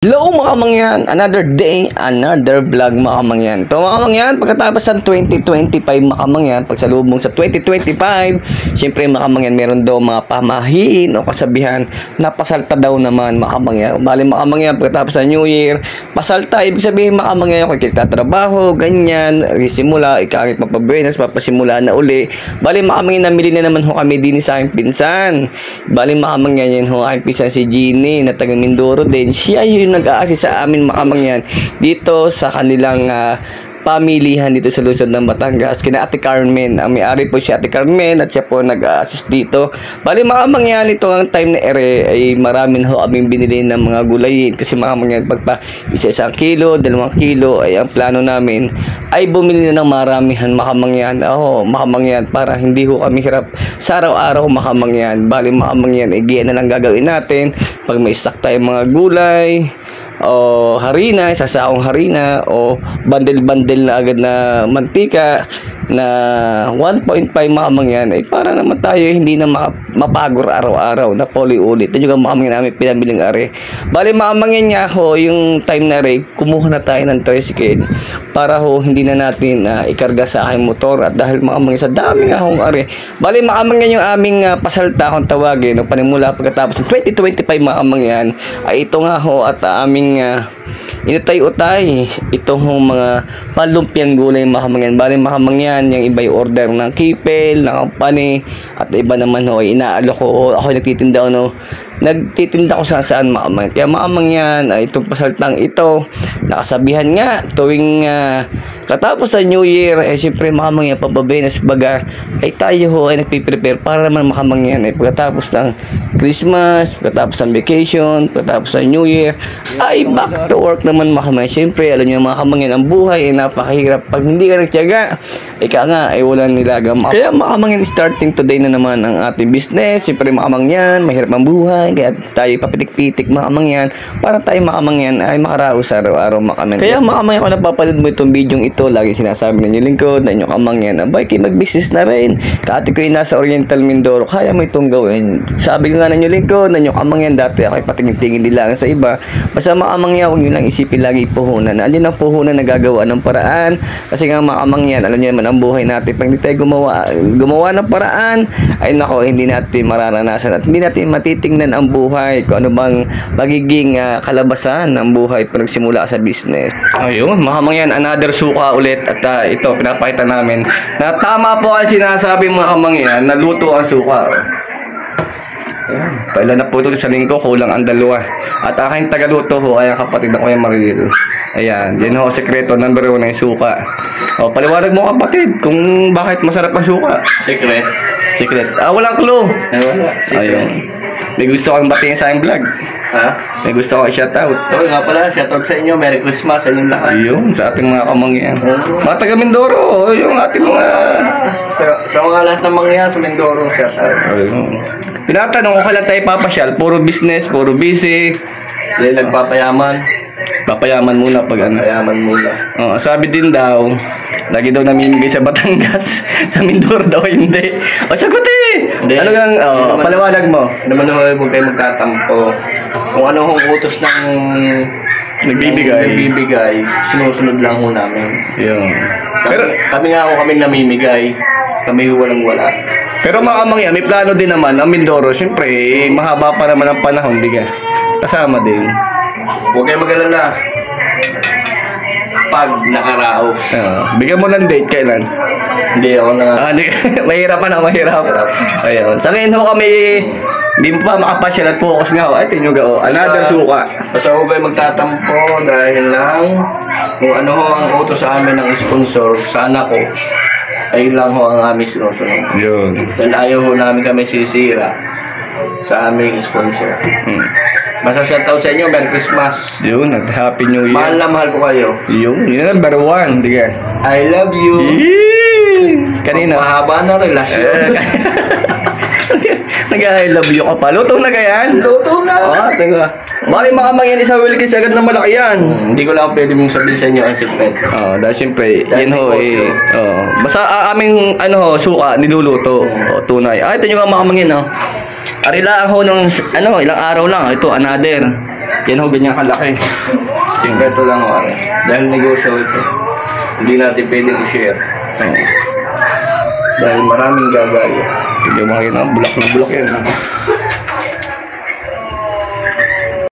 Hello mga kamangyan, another day, another vlog mga kamangyan. Ito mga kamangyan, pagkatapos ng 2025 mga kamangyan, pagsalubong sa 2025, siyempre mga kamangyan, meron daw mga pamahiin o kasabihan na pasalta daw naman mga kamangyan. Bali mga kamangyan, pagkatapos ng New Year, pasalta, ibig sabihin mga kamangyan, kung kita-trabaho, ganyan, simula, ikakit mapabuenas, papasimula na uli. Bali mga kamangyan, namili na naman ho kami din sa aking pinsan. Bali mga kamangyan, yan ho, aking pinsan si Jeannie, na taga Mindoro din. Siya yun nag-a-assist sa amin mga kamangyan dito sa kanilang pamilihan dito sa lungsod ng Batangas kina Ate Carmen. Ang may-ari po si Ate Carmen at siya po nag-a-assist dito. Bali mga kamangyan, ito ang time na ere ay maraming ho aming binili ng mga gulayin kasi mga kamangyan, pagpa isa-isang kilo, 2 kilo ay ang plano namin ay bumili na ng maramihan mga kamangyan. Mga kamangyan, para hindi ho kami hirap sa araw-araw mga kamangyan. Bali mga kamangyan, igiyan na lang gagawin natin pag may stock tayong mga gulay o harina, sasaong harina o bandel-bandel na agad na mantika na 1.5 mga kamangyan ay para naman tayo hindi na mapagor araw-araw na ulit. Ito yung mga kamangyan namin pinabiling are. Bali mga kamangyan nga ho, yung time na rin, kumuha na tayo ng tricycle para ho hindi na natin ikarga sa aking motor at dahil mga kamangyan sa dami nga hong are. Bali mga kamangyan, yung aming pasalta kung tawagin no, panimula pagkatapos ng 2025 mga kamangyan ay ito nga ho at aming inutay-utay itong mga palumpiang gulay mga kamangyan. Bali mga kamangyan, yung iba yung order ng kipel, ng company at iba naman ho inaalok ko o ako nagtitinda nagtitinda ko saan mga kamangyan. Kaya mga kamangyan, itong pasaltang ito nakasabihan nga tuwing katapos sa New Year siyempre mga kamangyan, papabenas baga ay tayo ho ay nagpiprepare para naman mga kamangyan ay pagkatapos ng Christmas, pagkatapos ng vacation, pagkatapos ng New Year ay back to work naman mga kamangyan. Siyempre alam niyo mga kamangyan, ang buhay ay napakahirap pag hindi ka nagtiyaga, ika nga ay walang nilagang. Kaya mga kamangyan, starting today na naman ang ating business. Siyempre mga kamangyan, mahirap ang buhay, kaya tayo papitik-pitik mga kamangyan para tayo mga kamangyan ay makaraos araw-araw mga kamangyan. Kaya mga kamangyan, kung napapanood mo itong video ito, lagi sinasabi ng inyong lingkod na inyong kamangyan, abay kayo mag-business na rin. Kaati ko yung nasa Oriental Mindoro, kaya mo itong gawin. Sabi ko nga ng inyong lingkod na inyong kamangyan, dati ako ay patingin-tingin din lang sa iba. Basta mga kamangyan, huwag nyo lang isipin lagi puhunan. Andiyan ang puhunan na gagawa ng paraan. Kasi nga mga kamangyan, alam nyo naman ang buhay natin. Pag hindi tayo gumawa ng paraan, ay nako, hindi natin mararanasan at hindi natin matitingnan ang buhay kung ano bang magiging kalabasan ng buhay pag nagsimula sa business. Ayun, mga kamangyan, another suka ulit at ito, pinapakita namin na tama po ang sinasabi mga kamangyan, naluto ang suka. Ayan, pailan na po ito sa linggo, kulang ang 2. At aking tagaluto ho ay ang kapatid na Kuya Maril. Ayan, yan ho, sekreto, number 1 ay suka. O, paliwanag mo kapatid kung bakit masarap ang suka. Secret. Walang clue. Wala. Ayun. May gusto kang batiin sa aking vlog. Ha? May gusto kang shoutout. Oo nga pala, shoutout sa inyo. Merry Christmas sa inyong lahat. Ayun, sa ating mga kamangyan. Mga taga Mindoro, yung ating mga... Sa mga lahat ng mga yan, sa Mindoro, shoutout. Ayun. Tinatanong ko kailan tayo papasyal. Puro business, puro busy. Dahil nagpapayaman. Papayaman muna pag ano. Payaman muna. Sabi din daw, lagi daw namimigay sa Batangas. Sa Mindoro daw hindi. Sagot eh! Hindi. Ano gang, paliwanag mo? Naman huwag kayo magkatampo. Kung ano hong utos ng nagbibigay, sinusunod lang ho namin. Yun. Kami nga ho kami namimigay. Kami walang wala. Pero mga kamangyan, may plano din naman ang Mindoro. Siyempre, mahaba pa naman ang panahon, diga. Kasama din. Huwag kayo mag-alala. Pag nakaraos. Bigyan mo ng date, kailan? Hindi ako na... Mahirap na, mahirap. Ayun. Sa ngayon ho kami, hindi mo pa makapasyal at focus nga ho. Ay, tinyo ga, another suka. Basta huwag kayo magtatampo dahil lang kung ano ho ang utos sa amin ng sponsor, sana ko. Ayun lang ho ang aming sinusunod. Yun. Dahil ayaw ho namin kami sisira sa aming sponsor. Basta shoutout sa inyo, Merry Christmas. Yun, at Happy New Year. Mahal na mahal ko kayo. Yun number 1, diga. I love you. Kanina. Mahaba na relasyon. Nag-I love you ka pa. Luto na kayan? Luto na. Teka. Bali makamangyan isa Wilkins agad na malaki yan. Hindi ko lang pwede mong sabihin sa inyo ang secret. Dahil siyempre, yan ho basta aming suka niluluto. Tunay. Ito yung makamangyan Arilaan ho nung ilang araw lang. Ito another. Yan ho, ganyan kalaki. Siyempre ito lang ho. Dahil negosyo ito, hindi natin pwedeng i-share. Dahil maraming gagaya. Hindi mo kayo na bulak na bulak yan.